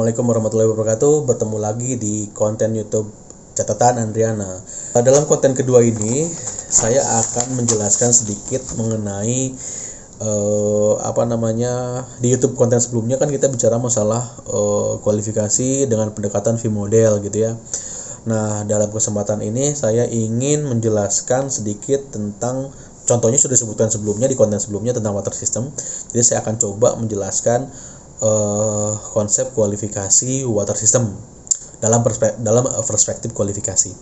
Assalamualaikum warahmatullahi wabarakatuh. Bertemu lagi di konten YouTube Catatan Andriana. Dalam konten kedua ini, saya akan menjelaskan sedikit mengenai di YouTube konten sebelumnya kan kita bicara masalah kualifikasi dengan pendekatan V-model gitu ya. Nah, dalam kesempatan ini saya ingin menjelaskan sedikit tentang, contohnya sudah disebutkan sebelumnya di konten sebelumnya tentang water system. Jadi saya akan coba menjelaskan konsep kualifikasi water system dalam perspektif kualifikasi.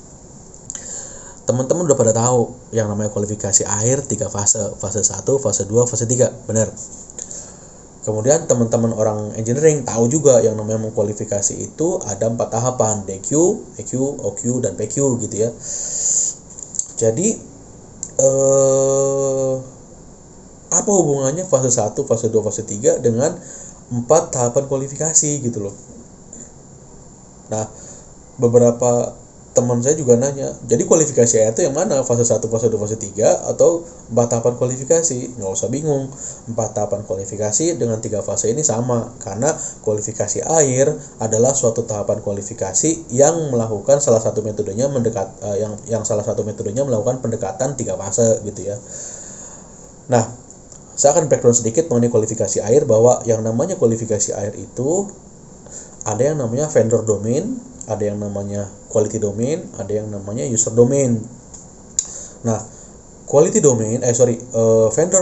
Teman-teman udah pada tahu yang namanya kualifikasi air 3 fase, fase 1, fase 2, fase 3, benar. Kemudian teman-teman orang engineering tahu juga yang namanya mengkualifikasi itu ada 4 tahapan, DQ, EQ, OQ, dan PQ gitu ya. Jadi apa hubungannya fase 1, fase 2, fase 3 dengan 4 tahapan kualifikasi gitu loh. Nah, beberapa teman saya juga nanya, jadi kualifikasi air itu yang mana? Fase 1, fase 2, fase 3 atau 4 tahapan kualifikasi? Nggak usah bingung, 4 tahapan kualifikasi dengan 3 fase ini sama, karena kualifikasi air adalah suatu tahapan kualifikasi yang melakukan salah satu metodenya melakukan pendekatan 3 fase gitu ya. Nah, saya akan background sedikit mengenai kualifikasi air, bahwa yang namanya kualifikasi air itu ada yang namanya vendor domain, ada yang namanya quality domain, ada yang namanya user domain. Nah, vendor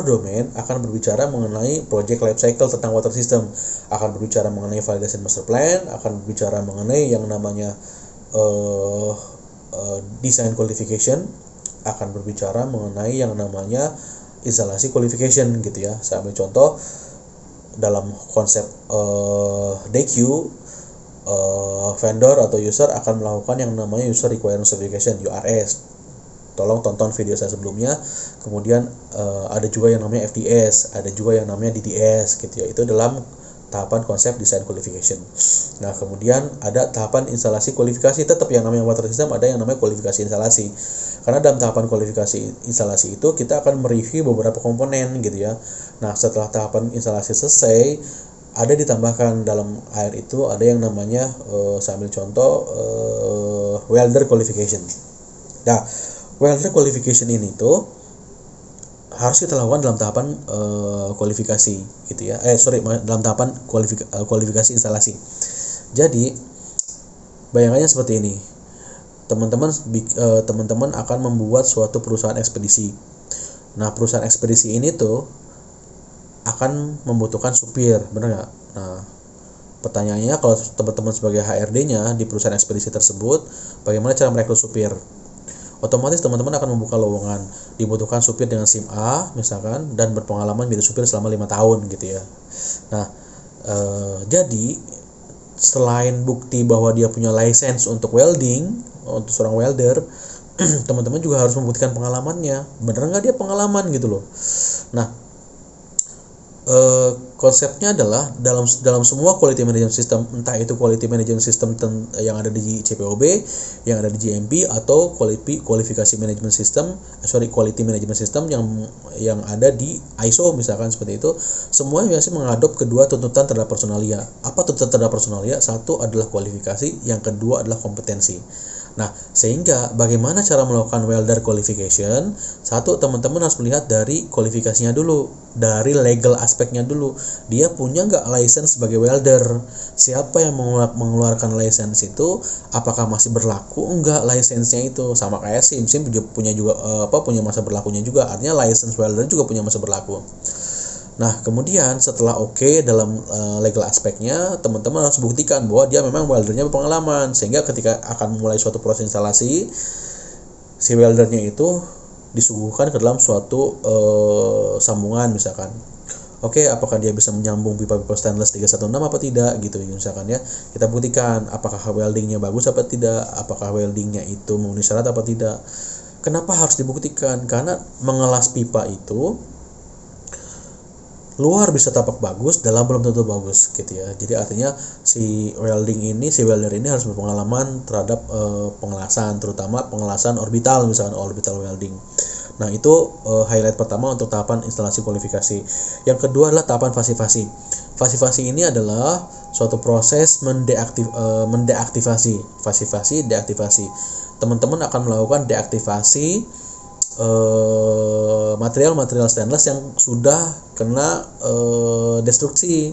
domain akan berbicara mengenai project life cycle tentang water system, akan berbicara mengenai validation master plan, akan berbicara mengenai yang namanya design qualification, akan berbicara mengenai yang namanya instalasi qualification gitu ya. Saya ambil contoh dalam konsep DQ, vendor atau user akan melakukan yang namanya user requirement certification, URS. Tolong tonton video saya sebelumnya. Kemudian ada juga yang namanya FDS, ada juga yang namanya DDS gitu ya. Itu dalam tahapan konsep design qualification. Nah, kemudian ada tahapan instalasi kualifikasi, tetap yang namanya water system ada yang namanya kualifikasi instalasi. Karena dalam tahapan kualifikasi instalasi itu kita akan mereview beberapa komponen gitu ya. Nah, setelah tahapan instalasi selesai, ada ditambahkan dalam air itu ada yang namanya saya ambil contoh welder qualification. Nah, welder qualification ini tuh harus kita lakukan dalam tahapan kualifikasi gitu ya. Dalam tahapan kualifikasi instalasi. Jadi bayangannya seperti ini. Teman-teman akan membuat suatu perusahaan ekspedisi. Nah, perusahaan ekspedisi ini tuh akan membutuhkan supir, benar nggak? Nah, pertanyaannya, kalau teman-teman sebagai HRD-nya di perusahaan ekspedisi tersebut, bagaimana cara merekrut supir? Otomatis teman-teman akan membuka lowongan, dibutuhkan supir dengan SIM A misalkan, dan berpengalaman menjadi supir selama 5 tahun gitu ya. Nah, jadi selain bukti bahwa dia punya license untuk welding, untuk seorang welder, teman-teman juga harus membuktikan pengalamannya. Bener nggak dia pengalaman gitu loh. Nah, konsepnya adalah dalam semua quality management system, entah itu quality management system yang ada di CPOB, yang ada di GMP, atau qualification management system yang ada di ISO misalkan seperti itu, semuanya biasanya mengadop kedua tuntutan terhadap personalia. Apa tuntutan terhadap personalia? Satu adalah kualifikasi, yang kedua adalah kompetensi. Nah, sehingga bagaimana cara melakukan welder qualification? Satu, teman-teman harus melihat dari kualifikasinya dulu, dari legal aspeknya dulu. Dia punya nggak license sebagai welder? Siapa yang mengeluarkan license itu? Apakah masih berlaku enggak license-nya itu? Sama kayak SIM punya masa berlakunya juga. Artinya license welder juga punya masa berlaku. Nah, kemudian setelah oke dalam legal aspeknya, teman-teman harus buktikan bahwa dia memang weldernya berpengalaman, sehingga ketika akan memulai suatu proses instalasi, si weldernya itu disuguhkan ke dalam suatu sambungan misalkan. Oke, apakah dia bisa menyambung pipa-pipa stainless 316 apa tidak gitu misalkan ya. Kita buktikan apakah weldingnya bagus apa tidak, apakah weldingnya itu memenuhi syarat apa tidak. Kenapa harus dibuktikan? Karena mengelas pipa itu luar bisa tampak bagus, dalam belum tentu bagus gitu ya. Jadi artinya si welder ini harus berpengalaman terhadap pengelasan, terutama pengelasan orbital, misalkan orbital welding. Nah, itu highlight pertama untuk tahapan instalasi kualifikasi. Yang kedua adalah tahapan fasi-fasi. Fasi-fasi ini adalah suatu proses mendeaktivasi. Fasi-fasi deaktivasi. Teman-teman akan melakukan deaktivasi material-material stainless yang sudah kena destruksi.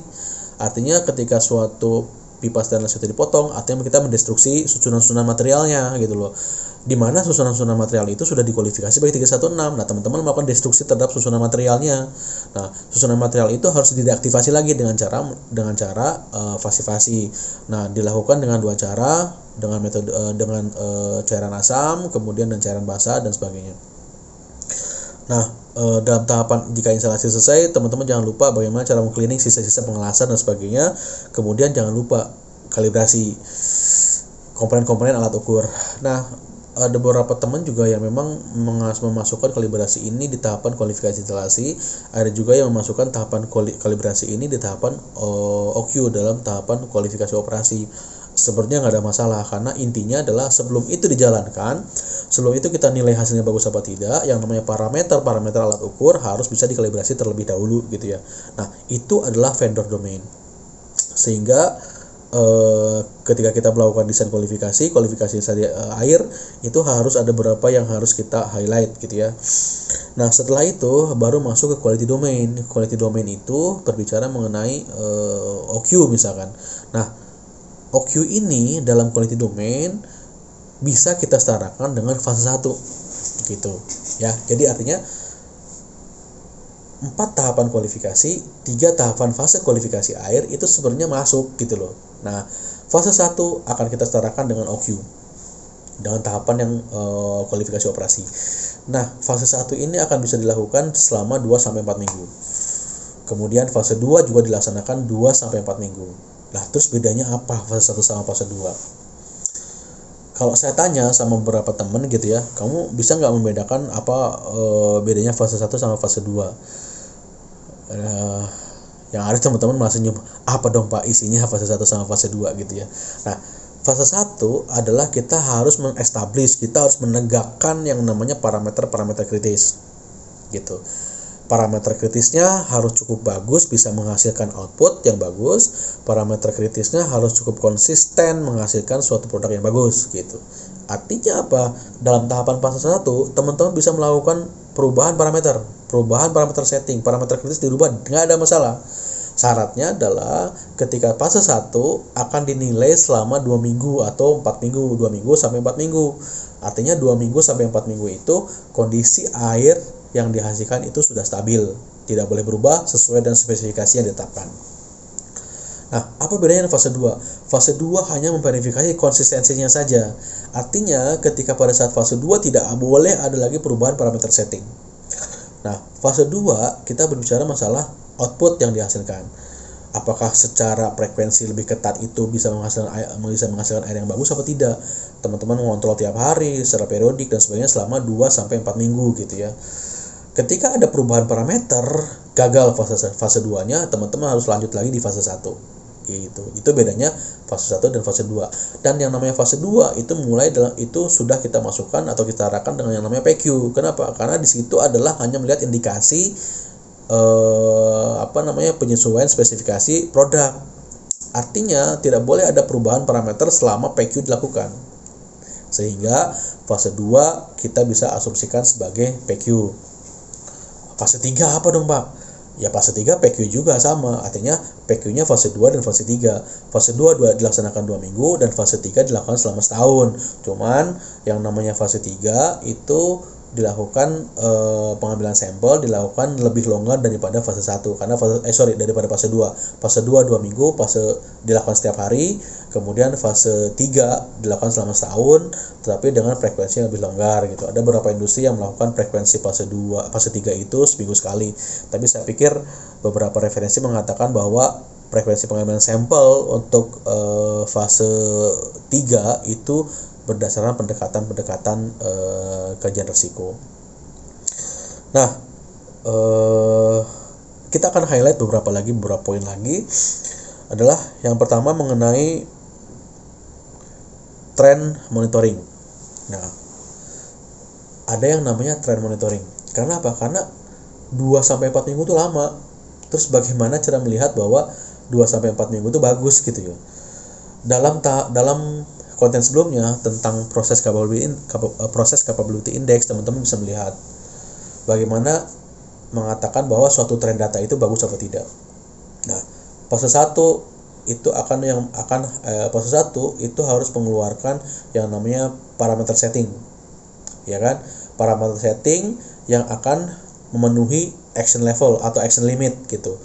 Artinya ketika suatu pipa stainless itu dipotong, artinya kita mendestruksi susunan-susunan materialnya gitu loh. Di mana susunan-susunan material itu sudah dikualifikasi sebagai 316. Nah, teman-teman melakukan destruksi terhadap susunan materialnya. Nah, susunan material itu harus dideaktivasi lagi dengan cara fasi-fasi. Nah, dilakukan dengan dua cara, dengan metode cairan asam, kemudian dan cairan basah dan sebagainya. Nah, dalam tahapan jika instalasi selesai, teman-teman jangan lupa bagaimana cara mengcleaning sisa-sisa pengelasan dan sebagainya. Kemudian jangan lupa kalibrasi komponen-komponen alat ukur. Nah, ada beberapa teman juga yang memang memasukkan kalibrasi ini di tahapan kualifikasi instalasi. Ada juga yang memasukkan tahapan kalibrasi ini di tahapan OQ dalam tahapan kualifikasi operasi. Sebenarnya nggak ada masalah, karena intinya adalah sebelum itu dijalankan, sebelum itu kita nilai hasilnya bagus apa tidak, yang namanya parameter alat ukur harus bisa dikalibrasi terlebih dahulu gitu ya. Nah, itu adalah vendor domain. Sehingga ketika kita melakukan desain kualifikasi air, itu harus ada beberapa yang harus kita highlight gitu ya. Nah, setelah itu baru masuk ke quality domain. Quality domain itu berbicara mengenai OQ misalkan. Nah, OQ ini dalam quality domain bisa kita setarakan dengan fase 1 gitu ya. Jadi artinya 4 tahapan kualifikasi, 3 tahapan fase kualifikasi air itu sebenarnya masuk gitu loh. Nah, fase 1 akan kita setarakan dengan OQ, dengan tahapan yang kualifikasi operasi. Nah, fase 1 ini akan bisa dilakukan selama 2-4 minggu. Kemudian fase 2 juga dilaksanakan 2-4 minggu. Lah, terus bedanya apa fase 1 sama fase 2? Kalau saya tanya sama beberapa teman gitu ya, kamu bisa nggak membedakan apa bedanya fase 1 sama fase 2? Yang ada teman-teman masih nyebut, apa dong Pak isinya fase 1 sama fase 2 gitu ya. Nah, fase 1 adalah kita harus mengestablish, kita harus menegakkan yang namanya parameter kritis gitu. Parameter kritisnya harus cukup bagus, bisa menghasilkan output yang bagus. Parameter kritisnya harus cukup konsisten menghasilkan suatu produk yang bagus gitu. Artinya apa? Dalam tahapan fase 1, teman-teman bisa melakukan perubahan parameter setting, parameter kritis dirubah, nggak ada masalah. Syaratnya adalah ketika fase 1 akan dinilai selama 2 minggu atau 4 minggu, 2 minggu sampai 4 minggu. Artinya 2 minggu sampai 4 minggu itu kondisi air yang dihasilkan itu sudah stabil, tidak boleh berubah sesuai dengan spesifikasi yang ditetapkan. Nah, apa bedanya dengan fase 2? Fase 2 hanya memverifikasi konsistensinya saja. Artinya ketika pada saat fase 2 tidak boleh ada lagi perubahan parameter setting. Nah, fase 2 kita berbicara masalah output yang dihasilkan. Apakah secara frekuensi lebih ketat itu bisa menghasilkan air yang bagus atau tidak? Teman-teman mengontrol tiap hari, secara periodik dan sebagainya selama 2-4 minggu gitu ya. Ketika ada perubahan parameter, gagal fase 2-nya, teman-teman harus lanjut lagi di fase 1. Gitu. Itu bedanya fase 1 dan fase 2. Dan yang namanya fase 2 itu itu sudah kita masukkan atau kita arahkan dengan yang namanya PQ. Kenapa? Karena di situ adalah hanya melihat indikasi penyesuaian spesifikasi produk. Artinya tidak boleh ada perubahan parameter selama PQ dilakukan. Sehingga fase 2 kita bisa asumsikan sebagai PQ. Fase 3 apa dong Pak? Ya fase 3 PQ juga sama, artinya PQ-nya fase 2 dan fase 3. Fase 2 dilaksanakan 2 minggu dan fase 3 dilakukan selama setahun. Cuman yang namanya fase 3 itu dilakukan pengambilan sampel dilakukan lebih longgar daripada fase 1 karena daripada fase 2. Fase 2 2 minggu, fase dilakukan setiap hari, kemudian fase 3 dilakukan selama setahun tetapi dengan frekuensi yang lebih longgar gitu. Ada beberapa industri yang melakukan frekuensi fase 3 itu seminggu sekali. Tapi saya pikir beberapa referensi mengatakan bahwa frekuensi pengambilan sampel untuk fase 3 itu berdasarkan pendekatan kajian risiko. Nah, kita akan highlight beberapa poin lagi adalah yang pertama mengenai trend monitoring. Nah, ada yang namanya trend monitoring. Karena apa? Karena 2-4 minggu itu lama. Terus bagaimana cara melihat bahwa 2-4 minggu itu bagus gitu ya. Dalam konten sebelumnya tentang proses capability index, teman-teman bisa melihat bagaimana mengatakan bahwa suatu tren data itu bagus atau tidak. Nah, fase 1 itu fase 1 itu harus mengeluarkan yang namanya parameter setting. Ya kan? Parameter setting yang akan memenuhi action level atau action limit gitu.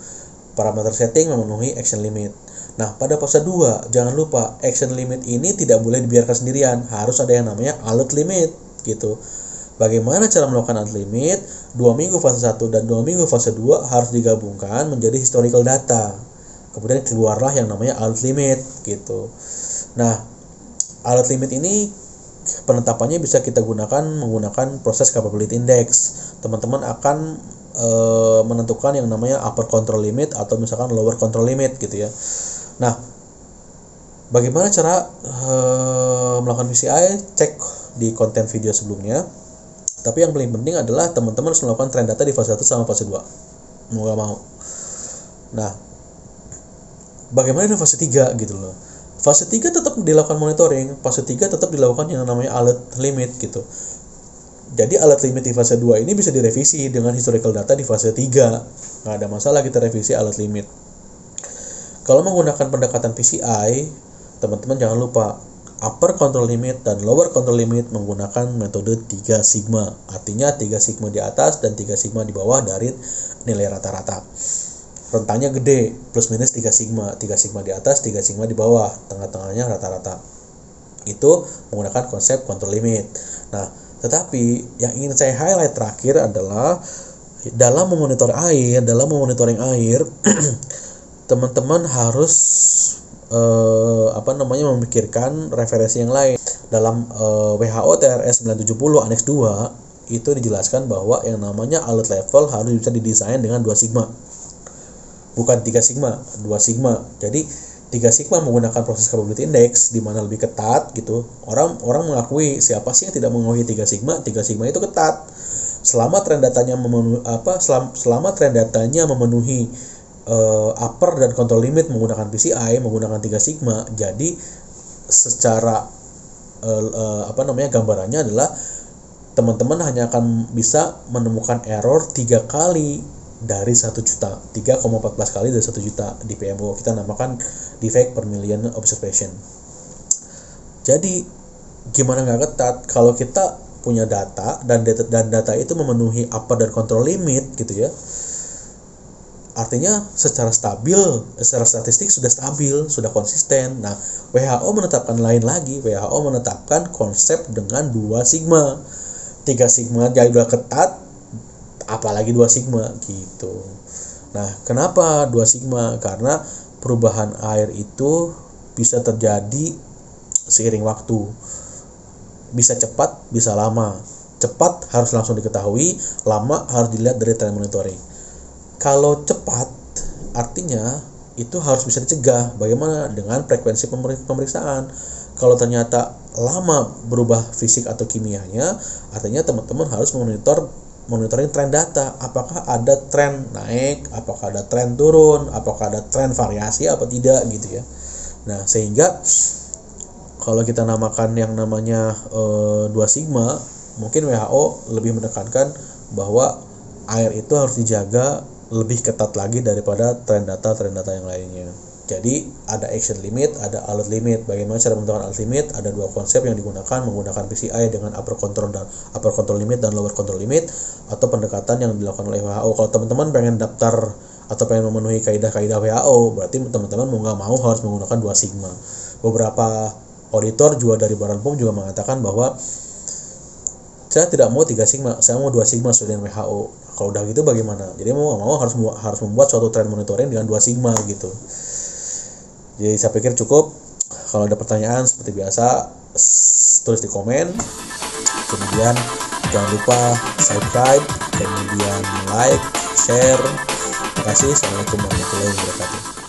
Parameter setting memenuhi action limit. Nah, pada fase 2, jangan lupa action limit ini tidak boleh dibiarkan sendirian, harus ada yang namanya alert limit gitu. Bagaimana cara melakukan alert limit? 2 minggu fase 1 dan 2 minggu fase 2 harus digabungkan menjadi historical data. Kemudian keluarlah yang namanya alert limit gitu. Nah, alert limit ini penetapannya bisa kita gunakan menggunakan proses capability index. Teman-teman akan menentukan yang namanya upper control limit atau misalkan lower control limit gitu ya. Nah, bagaimana cara melakukan PCI? Cek di konten video sebelumnya. Tapi yang paling penting adalah teman-teman harus melakukan trend data di fase 1 sama fase 2. Mau gak mau. Nah, bagaimana di fase 3 gitu loh. Fase 3 tetap dilakukan monitoring, fase 3 tetap dilakukan yang namanya alert limit gitu. Jadi alert limit di fase 2 ini bisa direvisi dengan historical data di fase 3. Nggak ada masalah kita revisi alert limit. Kalau menggunakan pendekatan PCI, teman-teman jangan lupa upper control limit dan lower control limit menggunakan metode 3 sigma. Artinya 3 sigma di atas dan 3 sigma di bawah dari nilai rata-rata. Rentangnya gede, plus minus 3 sigma. 3 sigma di atas, 3 sigma di bawah. Tengah-tengahnya rata-rata. Itu menggunakan konsep control limit. Nah, tetapi yang ingin saya highlight terakhir adalah dalam memonitoring air, teman-teman harus memikirkan referensi yang lain. Dalam WHO TRS 970 Annex 2 itu dijelaskan bahwa yang namanya alert level harus bisa didesain dengan 2 sigma. Bukan 3 sigma, 2 sigma. Jadi 3 sigma menggunakan proses capability index di mana lebih ketat gitu. Orang mengakui siapa sih yang tidak mengakui 3 sigma? 3 sigma itu ketat. Selama tren datanya memenuhi upper dan control limit menggunakan PCI, menggunakan 3 sigma, jadi secara gambarannya adalah teman-teman hanya akan bisa menemukan error 3 kali dari 1 juta, 3,14 kali dari 1 juta di PMO. Kita namakan defect per million observation. Jadi gimana nggak ketat kalau kita punya data dan data itu memenuhi upper dan control limit gitu ya. Artinya secara statistik sudah stabil, sudah konsisten. Nah, WHO menetapkan lain lagi. WHO menetapkan konsep dengan 2 sigma. 3 sigma jadi udah ketat, apalagi 2 sigma gitu. Nah, kenapa 2 sigma? Karena perubahan air itu bisa terjadi seiring waktu. Bisa cepat, bisa lama. Cepat harus langsung diketahui, lama harus dilihat dari trend monitoring. Kalau cepat, artinya itu harus bisa dicegah. Bagaimana? Dengan frekuensi pemeriksaan. Kalau ternyata lama berubah fisik atau kimianya, artinya teman-teman harus monitoring tren data. Apakah ada tren naik, apakah ada tren turun, apakah ada tren variasi apa tidak gitu ya. Nah, sehingga kalau kita namakan yang namanya 2 sigma, mungkin WHO lebih menekankan bahwa air itu harus dijaga lebih ketat lagi daripada tren data yang lainnya. Jadi ada action limit, ada alert limit. Bagaimana cara menentukan alert limit? Ada 2 konsep yang digunakan, menggunakan PCI dengan upper control limit dan lower control limit, atau pendekatan yang dilakukan oleh WHO. Kalau teman-teman pengen daftar atau pengen memenuhi kaidah-kaidah WHO, berarti teman-teman mau nggak mau harus menggunakan 2 sigma. Beberapa auditor juga dari Badan POM juga mengatakan bahwa saya tidak mau 3 sigma, saya mau 2 sigma sesuai dengan WHO. Kalau udah gitu bagaimana? Jadi mau nggak mau harus membuat suatu trend monitoring dengan 2 sigma gitu. Jadi saya pikir cukup. Kalau ada pertanyaan seperti biasa, tulis di komen. Kemudian jangan lupa subscribe, kemudian like, share. Terima kasih. Assalamualaikum warahmatullahi wabarakatuh.